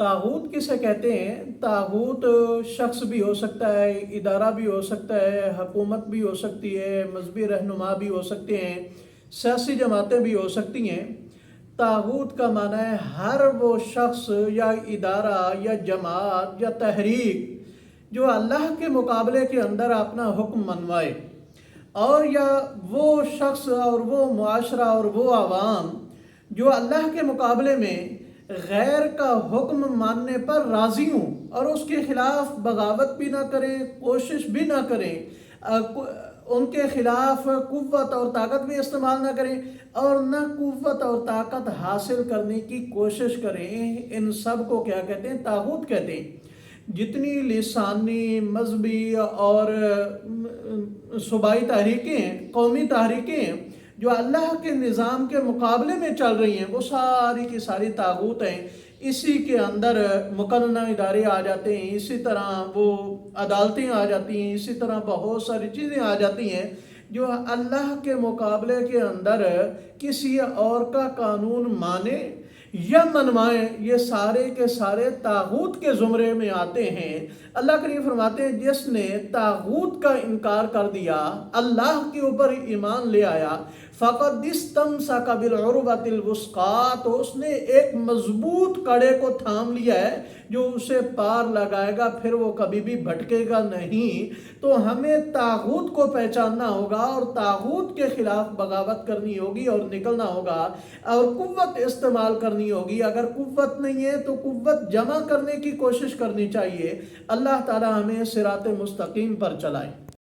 तागूत किसे कहते हैं? तागूत शख्स भी हो सकता है, इदारा भी हो सकता है, हुकूमत भी हो सकती है, मजहबी रहनुमा भी हो सकते हैं, सियासी जमातें भी हो सकती हैं। तागूत का माना है हर वो शख्स या इदारा या जमात या तहरीक जो अल्लाह के मुकाबले के अंदर अपना हुक्म मनवाए, और या वो शख्स और वो मुआशरा और वो आवाम जो अल्लाह के मुकाबले में गैर का हुक्म मानने पर राज़ी हूँ और उसके ख़िलाफ़ बगावत भी ना करें, कोशिश भी ना करें, उनके ख़िलाफ़ कुव्वत और ताकत भी इस्तेमाल ना करें और न कुव्वत और ताकत हासिल करने की कोशिश करें। इन सब को क्या कहते हैं? तागूत कहते हैं। जितनी लिसानी, मजहबी और सूबाई तहरीकें, कौमी तहरीकें जो अल्लाह के निज़ाम के मुकाबले में चल रही हैं, वो सारी की सारी तागूत हैं। इसी के अंदर मुकन्ना इदारे आ जाते हैं, इसी तरह वो अदालतें आ जाती हैं, इसी तरह बहुत सारी चीज़ें आ जाती हैं जो अल्लाह के मुकाबले के अंदर किसी और का कानून माने या मनवाएं, ये सारे के सारे तागूत के ज़ुमरे में आते हैं। अल्लाह करीम फरमाते हैं जिसने तागूत का इनकार कर दिया, अल्लाह के ऊपर ईमान ले आया, फ़क़द इस्तमसका बिल-उर्वतिल वुस्क़ा, तो उसने एक मजबूत कड़े को थाम लिया है जो उसे पार लगाएगा, फिर वो कभी भी भटकेगा नहीं। तो हमें तागूत को पहचानना होगा और तागूत के खिलाफ बगावत करनी होगी और निकलना होगा और कुव्वत इस्तेमाल करनी होगी। अगर कुव्वत नहीं है तो कुव्वत जमा करने की कोशिश करनी चाहिए। अल्लाह ताला हमें सिराते मुस्तकीम पर चलाए।